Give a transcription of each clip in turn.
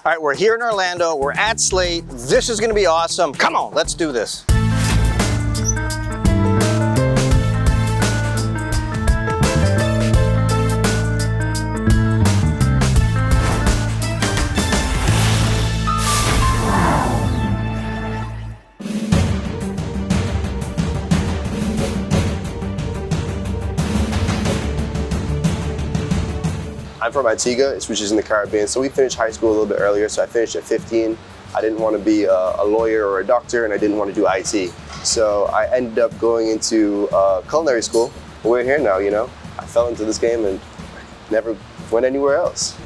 All right, we're here in Orlando. We're at Slate. This is gonna be awesome. Come on, let's do this. I'm from Antigua, which is in the Caribbean, so we finished high school a little bit earlier, so I finished at 15. I didn't want to be a lawyer or a doctor, and I didn't want to do IT. So I ended up going into culinary school. We're here now, you know. I fell into this game and never went anywhere else.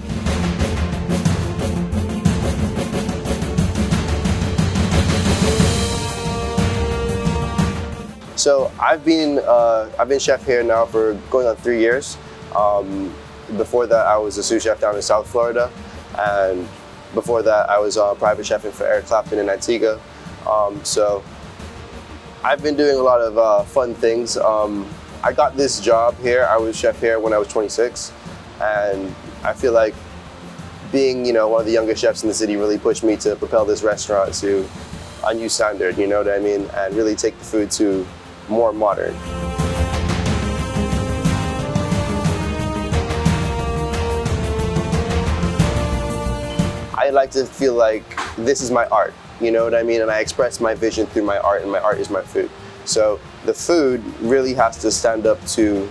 So I've been chef here now for going on 3 years. Before that, I was a sous chef down in South Florida, and before that, I was a private chef for Eric Clapton in Antigua. So I've been doing a lot of fun things. I got this job here. I was chef here when I was 26, and I feel like being, you know, one of the youngest chefs in the city really pushed me to propel this restaurant to a new standard. You know what I mean? And really take the food to more modern. I like to feel like this is my art, you know what I mean? And I express my vision through my art, and my art is my food. So the food really has to stand up to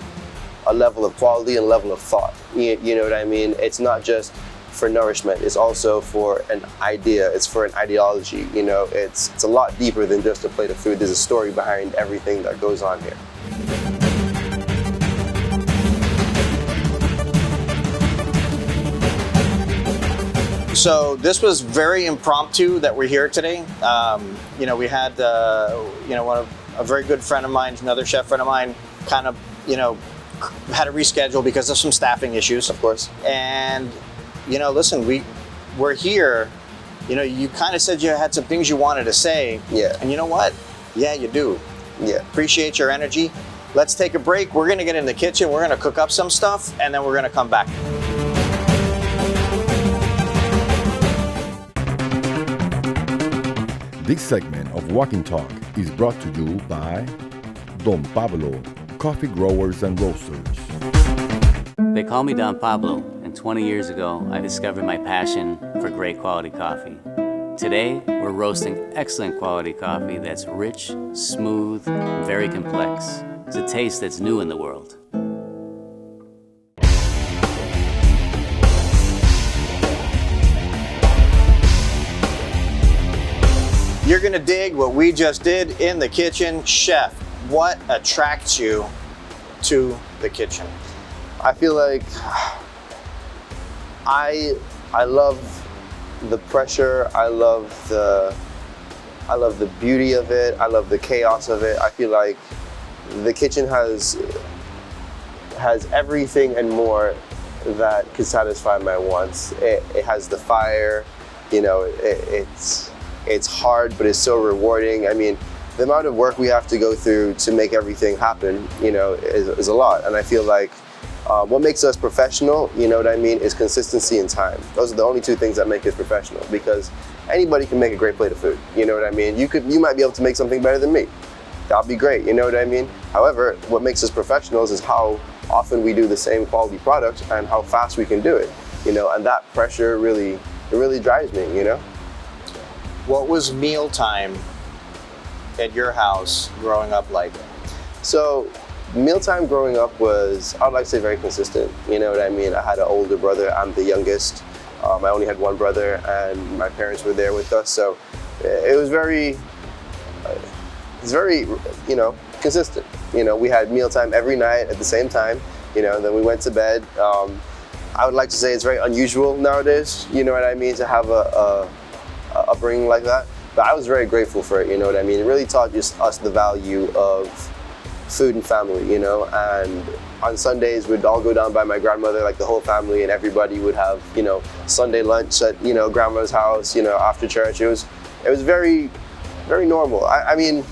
a level of quality and level of thought. You know what I mean? It's not just for nourishment, it's also for an idea, it's for an ideology, you know? It's a lot deeper than just a plate of food. There's a story behind everything that goes on here. So this was very impromptu that we're here today. You know, we had, you know, a very good friend of mine, another chef friend of mine, kind of, you know, had to reschedule because of some staffing issues. Of course. And, you know, listen, we're here. You know, you kind of said you had some things you wanted to say. Yeah. And you know what? Yeah, you do. Yeah. Appreciate your energy. Let's take a break. We're gonna get in the kitchen. We're gonna cook up some stuff, and then we're gonna come back. This segment of Walking Talk is brought to you by Don Pablo, Coffee Growers and Roasters. They call me Don Pablo, and 20 years ago, I discovered my passion for great quality coffee. Today, we're roasting excellent quality coffee that's rich, smooth, and very complex. It's a taste that's new in the world. You're gonna dig what we just did in the kitchen. Chef, what attracts you to the kitchen? I feel like I love the pressure. I love the beauty of it. I love the chaos of it. I feel like the kitchen has everything and more that could satisfy my wants. It has the fire, you know. It's hard, but it's so rewarding. I mean, the amount of work we have to go through to make everything happen, you know, is a lot. And I feel like what makes us professional, you know what I mean, is consistency and time. Those are the only two things that make us professional, because anybody can make a great plate of food. You know what I mean? You might be able to make something better than me. That'll be great, you know what I mean? However, what makes us professionals is how often we do the same quality product and how fast we can do it, you know, and that pressure really drives me, you know? What was mealtime at your house growing up like? So mealtime growing up was, I'd like to say, very consistent. You know what I mean? I had an older brother. I'm the youngest. I only had one brother, and my parents were there with us. So it was very, you know, consistent. You know, we had mealtime every night at the same time. You know, then we went to bed. I would like to say it's very unusual nowadays. You know what I mean? To have a upbringing like that, but I was very grateful for it, you know what I mean? It really taught just us the value of food and family, you know, and on Sundays we'd all go down by my grandmother, like the whole family, and everybody would have, you know, Sunday lunch at, you know, grandma's house, you know, after church. It was very, very normal. I mean,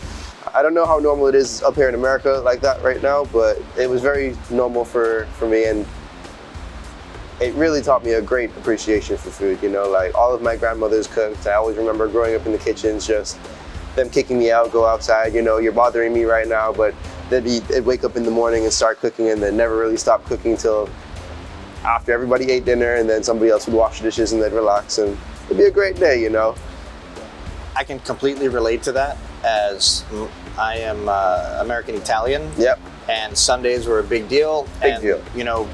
I don't know how normal it is up here in America like that right now, but it was very normal for me, and it really taught me a great appreciation for food. You know, like all of my grandmothers cooked. I always remember growing up in the kitchens, just them kicking me out, go outside. You know, you're bothering me right now, but they'd wake up in the morning and start cooking, and then never really stop cooking till after everybody ate dinner, and then somebody else would wash the dishes and they'd relax, and it'd be a great day, you know. I can completely relate to that, as I am American Italian. Yep. And Sundays were a big deal. Big deal. You know,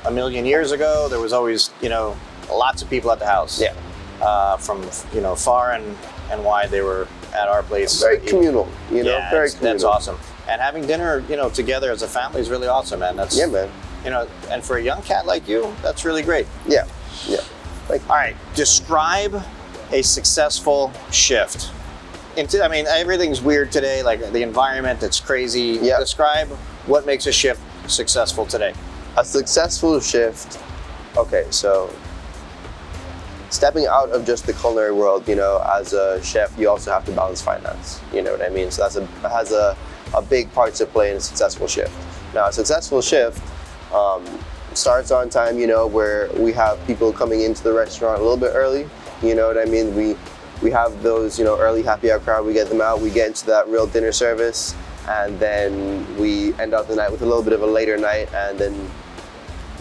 a million years ago, there was always, you know, lots of people at the house. Yeah. From, you know, far and wide, they were at our place. Very communal, you know, yeah, very communal. That's awesome. And having dinner, you know, together as a family is really awesome, man. That's, yeah, man. You know, and for a young cat like you, that's really great. Yeah, yeah. Like, all right, describe a successful shift. I mean, everything's weird today, like the environment, it's crazy. Yeah. Describe what makes a shift successful today. a successful shift. Okay, so stepping out of just the culinary world, you know, as a chef, you also have to balance finance. You know what I mean? So that has a big part to play in a successful shift. Now, a successful shift starts on time, you know, where we have people coming into the restaurant a little bit early. You know what I mean? We have those, you know, early happy hour crowd. We get them out. We get into that real dinner service, and then we end out the night with a little bit of a later night, and then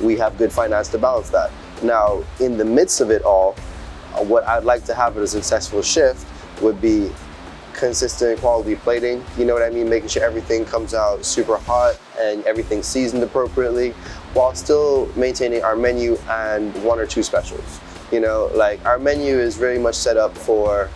we have good finance to balance that. Now, in the midst of it all, what I'd like to have at a successful shift would be consistent quality plating. You know what I mean? Making sure everything comes out super hot and everything's seasoned appropriately, while still maintaining our menu and one or two specials. You know, like our menu is very much set up for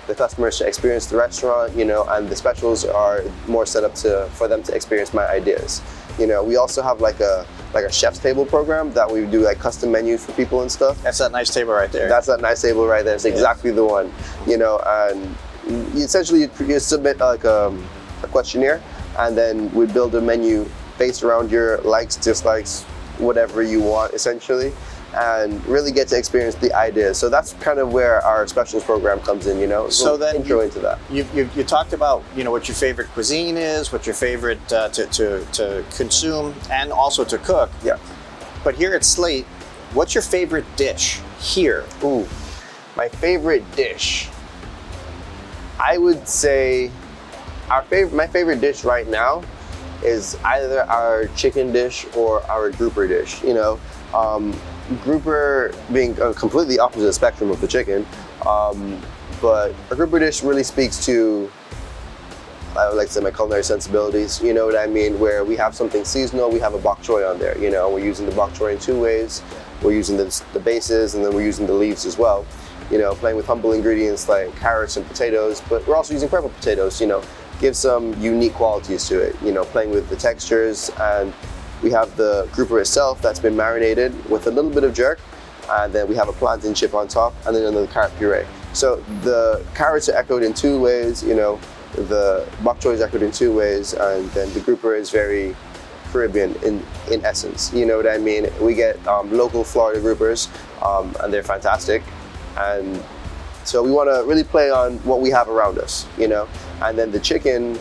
the customers to experience the restaurant, you know, and the specials are more set up for them to experience my ideas. You know, we also have like a chef's table program that we do like custom menus for people and stuff. That's that nice table right there. That's that nice table right there. It's exactly the one. You know, and essentially you submit like a questionnaire, and then we build a menu based around your likes, dislikes, whatever you want essentially, and really get to experience the ideas. So that's kind of where our specials program comes in, you know. So then intro into that. You talked about, you know, what your favorite cuisine is, what your favorite to consume and also to cook. Yeah. But here at Slate, what's your favorite dish here? Ooh, my favorite dish. I would say my favorite dish right now is either our chicken dish or our grouper dish. You know, grouper being a completely opposite spectrum of the chicken, but a grouper dish really speaks to, I would like to say, my culinary sensibilities. You know what I mean? Where we have something seasonal, we have a bok choy on there. You know, we're using the bok choy in two ways. We're using the bases, and then we're using the leaves as well. You know, playing with humble ingredients like carrots and potatoes, but we're also using purple potatoes. You know, give some unique qualities to it. You know, playing with the textures, and we have the grouper itself that's been marinated with a little bit of jerk, and then we have a plantain chip on top, and then another carrot puree. So the carrots are echoed in two ways, you know, the bok choy is echoed in two ways, and then the grouper is very Caribbean in essence. You know what I mean? We get local Florida groupers, and they're fantastic. And so we want to really play on what we have around us, you know. And then the chicken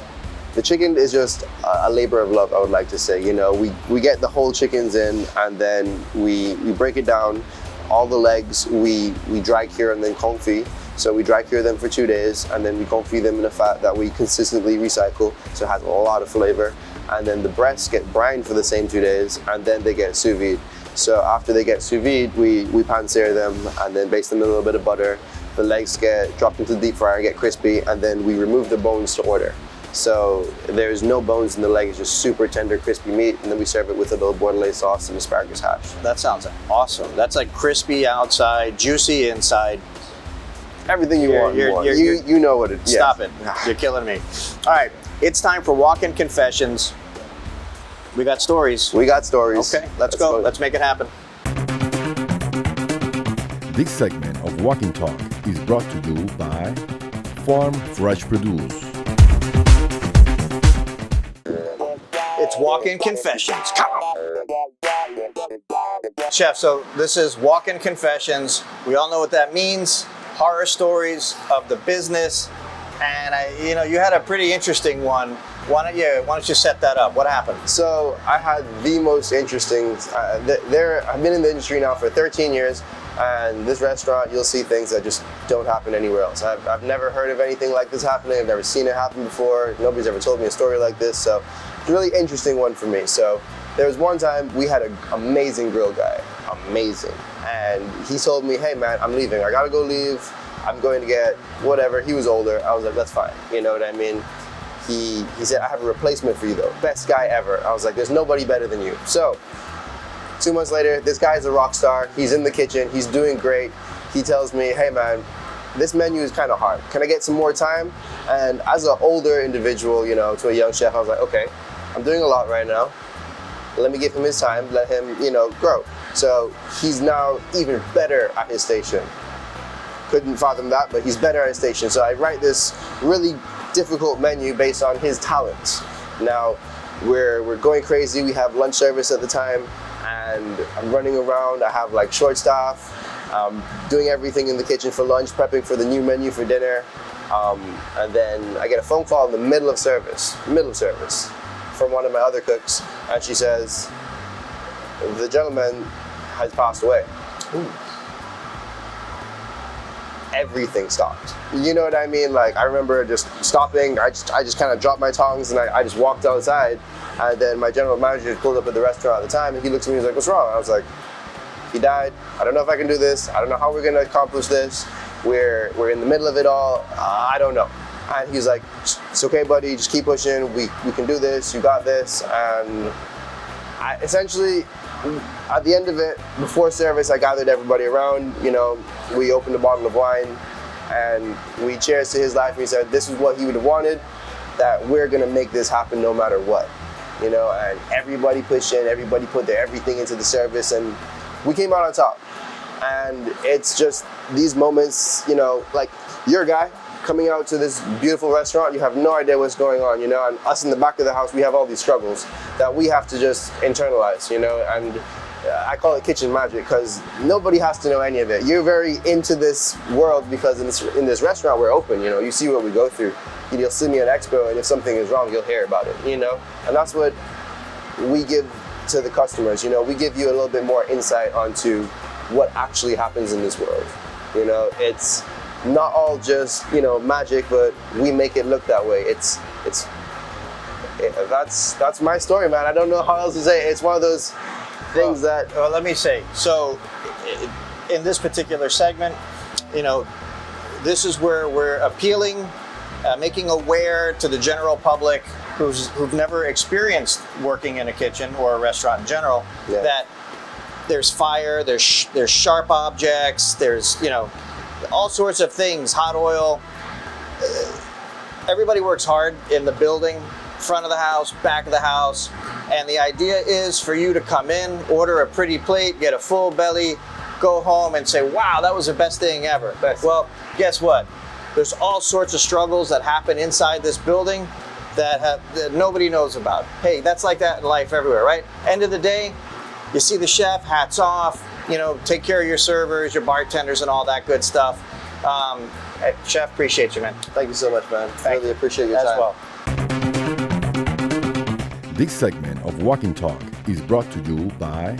is just a labor of love, I would like to say. You know, we get the whole chickens in, and then we break it down. All the legs we dry cure and then confit. So we dry cure them for 2 days, and then we confit them in a fat that we consistently recycle, so it has a lot of flavor. And then the breasts get brined for the same 2 days, and then they get sous vide. So after they get sous vide, we pan sear them and then baste them in a little bit of butter. The legs get dropped into the deep fryer, get crispy, and then we remove the bones to order. So there's no bones in the leg, it's just super tender, crispy meat, and then we serve it with a little bordelaise sauce and asparagus hash. That sounds awesome. That's like crispy outside, juicy inside. Everything you want. You know what it is. Stop it. You're killing me. All right, it's time for Walk-In Confessions. We got stories. We got stories. Okay, let's go. Let's make it happen. This segment of Walking Talk is brought to you by Farm Fresh Produce. It's Walk-In Confessions. Come on. Chef, so this is Walk-In Confessions. We all know what that means. Horror stories of the business. and you had a pretty interesting one. Why don't you set that up? What happened? So I had the most interesting. I've been in the industry now for 13 years, and this restaurant, you'll see things that just don't happen anywhere else. I've never heard of anything like this happening. I've never seen it happen before. Nobody's ever told me a story like this. So it's a really interesting one for me. So there was one time we had an amazing grill guy, amazing, and he told me, "Hey man, I'm leaving. I gotta go leave. I'm going to get whatever." He was older. I was like, "That's fine." You know what I mean? He said, "I have a replacement for you though. Best guy ever." I was like, "There's nobody better than you." So 2 months later, this guy's a rock star. He's in the kitchen. He's doing great. He tells me, "Hey man, this menu is kind of hard. Can I get some more time?" And as an older individual, to a young chef, I was like, "Okay, I'm doing a lot right now. Let me give him his time. Let him, grow." So he's now even better at his station. Couldn't fathom that, but he's better at his station. So I write this really difficult menu based on his talents. Now we're going crazy. We have lunch service at the time, and I'm running around. I have like short staff, doing everything in the kitchen for lunch, prepping for the new menu for dinner, and then I get a phone call in the middle of service, from one of my other cooks, and she says, "The gentleman has passed away." Ooh. Everything stopped. You know what I mean? Like, I remember just stopping. I just kind of dropped my tongs and I just walked outside. And then my general manager pulled up at the restaurant at the time, and he looked at me and was like, "What's wrong?" I was like, "He died. I don't know if I can do this. I don't know how we're gonna accomplish this. We're in the middle of it all. I don't know." And he was like, "It's okay, buddy. Just keep pushing. We can do this. You got this." And essentially, at the end of it, before service, I gathered everybody around. We opened a bottle of wine, and we cheers to his life. And he said, "This is what he would have wanted. That we're gonna make this happen no matter what." And everybody pushed in. Everybody put their everything into the service, and we came out on top. And it's just these moments, like you're a guy coming out to this beautiful restaurant, you have no idea what's going on, and us in the back of the house, we have all these struggles that we have to just internalize, and I call it kitchen magic because nobody has to know any of it. You're very into this world because in this restaurant we're open, you see what we go through. You'll see me at Expo, and if something is wrong, you'll hear about it, and that's what we give to the customers. We give you a little bit more insight onto what actually happens in this world. It's not all just magic, but we make it look that way. That's my story, man. I don't know how else to say it. It's one of those things that. Well, let me say. So, in this particular segment, this is where we're appealing, making aware to the general public who've never experienced working in a kitchen or a restaurant in general, that there's fire, there's sharp objects, there's all sorts of things, hot oil. Everybody works hard in the building, front of the house, back of the house, and the idea is for you to come in, order a pretty plate, get a full belly, go home and say, "Wow, that was the best thing ever." Well, guess what? There's all sorts of struggles that happen inside this building that nobody knows about. Hey, that's like that in life everywhere, right? End of the day, you see the chef, hats off, take care of your servers, your bartenders, and all that good stuff. Hey, Chef, appreciate you, man. Thank you so much, man. Really appreciate your time. As well. This segment of Walking Talk is brought to you by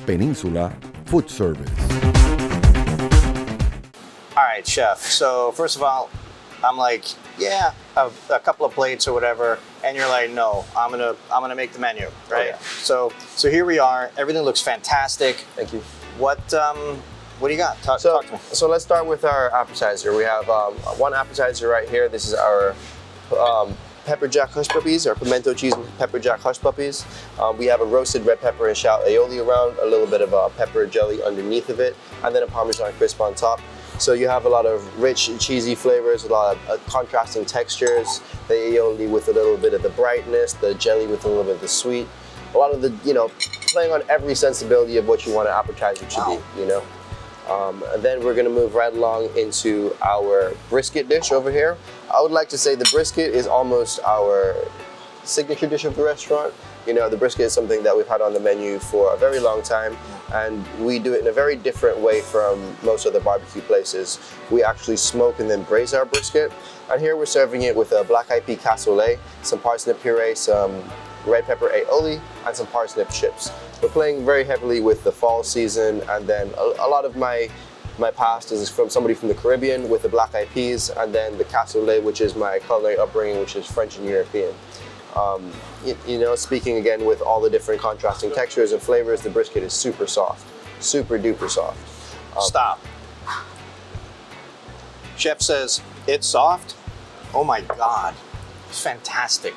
Peninsula Food Service. All right, Chef. So first of all, I'm like, yeah, a couple of plates or whatever, and you're like, "No, I'm gonna make the menu," right? Oh, yeah. So here we are. Everything looks fantastic. Thank you. What do you got? Talk to me. So let's start with our appetizer. We have one appetizer right here. This is our pepper jack hush puppies, or pimento cheese and pepper jack hush puppies. We have a roasted red pepper and shallot aioli around, a little bit of pepper jelly underneath of it, and then a Parmesan crisp on top. So you have a lot of rich, cheesy flavors, a lot of contrasting textures. The aioli with a little bit of the brightness, the jelly with a little bit of the sweet. A lot of the, playing on every sensibility of what you want an appetizer to be, And then we're gonna move right along into our brisket dish over here. I would like to say the brisket is almost our signature dish of the restaurant. You know, the brisket is something that we've had on the menu for a very long time, and we do it in a very different way from most other barbecue places. We actually smoke and then braise our brisket, and here we're serving it with a black eyed pea cassoulet, some parsnip puree, some red pepper aioli, and some parsnip chips. We're playing very heavily with the fall season, and then a lot of my past is from somebody from the Caribbean with the black eyed peas, and then the cassoulet, which is my culinary upbringing, which is French and European. You know, speaking again with all the different contrasting textures and flavors, the brisket is super soft, super duper soft. Stop. Chef says it's soft. Oh my God, it's fantastic,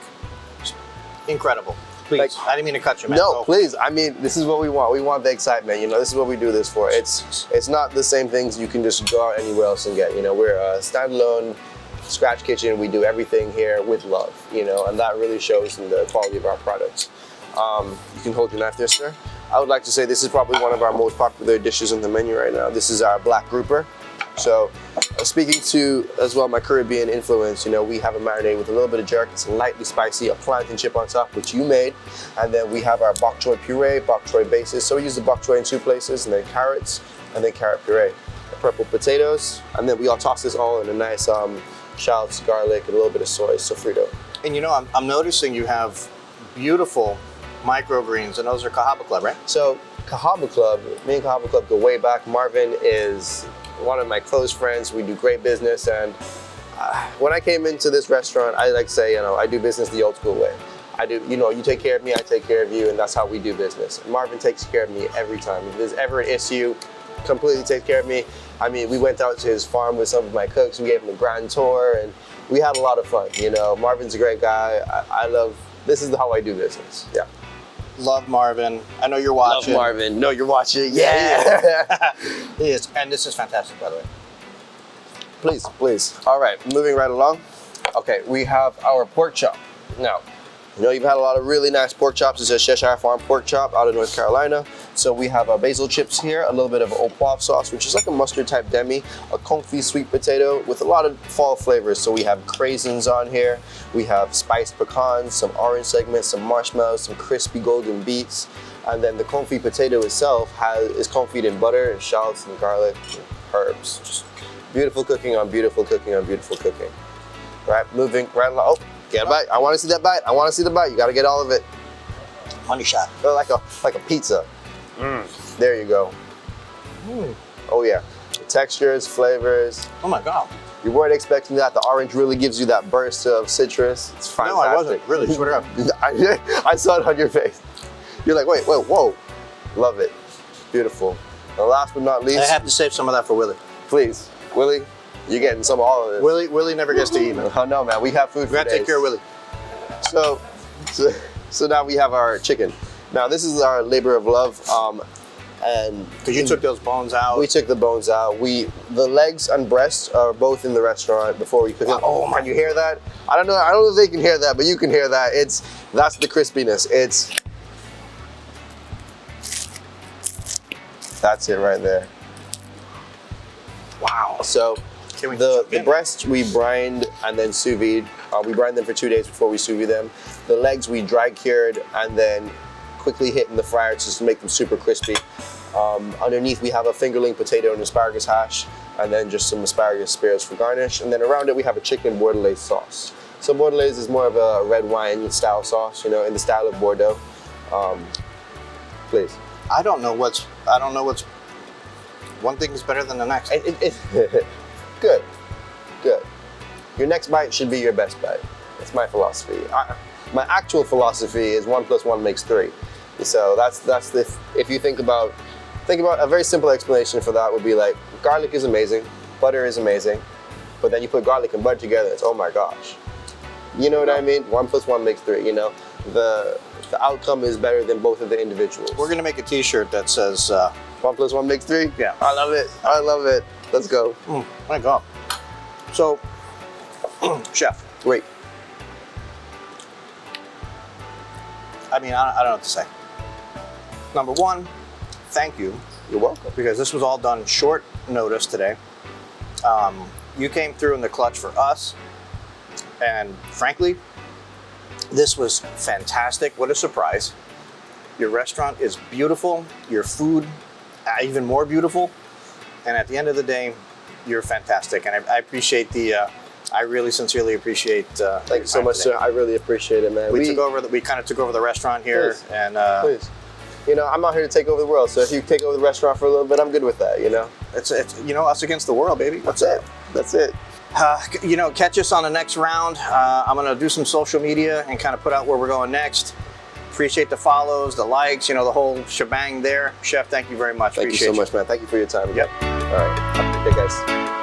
incredible. Please, I didn't mean to cut you, man. No, please. I mean, this is what we want. We want the excitement. You know, this is what we do this for. It's not the same things you can just go out anywhere else and get. You know, we're a standalone scratch kitchen. We do everything here with love. You know, and that really shows in the quality of our products. You can hold your knife there, sir. I would like to say this is probably one of our most popular dishes on the menu right now. This is our black grouper. So, speaking to as well my Caribbean influence, you know, we have a marinade with a little bit of jerk. It's lightly spicy, a plantain chip on top, which you made, and then we have our bok choy puree, bok choy bases. So we use the bok choy in two places, and then carrots, and then carrot puree, purple potatoes, and then we all toss this all in a nice shallots, garlic, and a little bit of soy sofrito. And you know, I'm noticing you have beautiful microgreens, and those are Cahaba Club, right? So Cahaba Club, me and Cahaba Club go way back. Marvin is one of my close friends. We do great business, and when I came into this restaurant, I like to say, you know, I do business the old school way. I do, you know, you take care of me, I take care of you, and that's how we do business. Marvin takes care of me every time. If there's ever an issue, completely takes care of me. I mean, we went out to his farm with some of my cooks. We gave him a grand tour, and we had a lot of fun. You know, Marvin's a great guy. I love, this is how I do business. Yeah. Love Marvin. I know you're watching. Love Marvin. No, you're watching. Yeah. He is, and this is fantastic, by the way. Please, please. All right, moving right along. Okay, we have our pork chop. Now, you know, you've had a lot of really nice pork chops. It's a Cheshire Farm pork chop out of North Carolina. So we have our basil chips here, a little bit of au poivre sauce, which is like a mustard type demi, a confit sweet potato with a lot of fall flavors. So we have craisins on here. We have spiced pecans, some orange segments, some marshmallows, some crispy golden beets. And then the confit potato itself is confit in butter and shallots and garlic and herbs. Just beautiful cooking on beautiful cooking on beautiful cooking. All right, moving right along. Oh, get a bite. I want to see that bite. I want to see the bite. You got to get all of it. Money shot. Oh, like a pizza. There you go. Oh yeah. The textures, flavors. Oh my God. You weren't expecting that. The orange really gives you that burst of citrus. It's fantastic. No, I wasn't. Really, swear to God. I saw it on your face. You're like, wait, whoa. Love it. Beautiful. And last but not least. I have to save some of that for Willie. Please, Willie, you're getting some of all of this. Willie never gets to eat. Oh no, man. We have food for We gotta take care of Willie. So now we have our chicken. Now this is our labor of love, and because you took those bones out. We took the bones out. The legs and breasts are both in the restaurant before we cook it. Oh, can you hear that? I don't know if they can hear that, but you can hear that. That's the crispiness. That's it right there. Wow. So the breasts we brined and then sous vide. We brined them for 2 days before we sous vide them. The legs we dry cured and then quickly hit in the fryer just to make them super crispy. Underneath we have a fingerling potato and asparagus hash, and then just some asparagus spears for garnish. And then around it we have a chicken bordelaise sauce. So bordelaise is more of a red wine style sauce, you know, in the style of Bordeaux. Please. I don't know what's. One thing is better than the next. Good. Your next bite should be your best bite. That's my philosophy. My actual philosophy is 1 + 1 makes 3. So that's if you think about a very simple explanation for that would be like garlic is amazing, butter is amazing, but then you put garlic and butter together, it's oh my gosh. You know what I mean? 1 + 1 makes 3. You know, the outcome is better than both of the individuals. We're gonna make a T-shirt that says 1 + 1 makes 3. Yeah. I love it. Let's go. My God. So, Chef. Wait. I mean, I don't know what to say. Number one, thank you. You're welcome. Because this was all done short notice today. You came through in the clutch for us, and frankly, This was fantastic. What a surprise. Your restaurant is beautiful. Your food, even more beautiful. And at the end of the day, you're fantastic. And I appreciate I really sincerely appreciate. Thank you so much, sir. I really appreciate it, man. We kind of took over the restaurant here, Please. and Please. You know, I'm out here to take over the world. So if you take over the restaurant for a little bit, I'm good with that. You know, it's us against the world, baby. that's it. That's it. Catch us on the next round. I'm gonna do some social media and kind of put out where we're going next. Appreciate the follows, the likes, the whole shebang there. Chef, thank you very much. Thank you so much, man. Thank you for your time. Yep. All right. Have a good day, guys.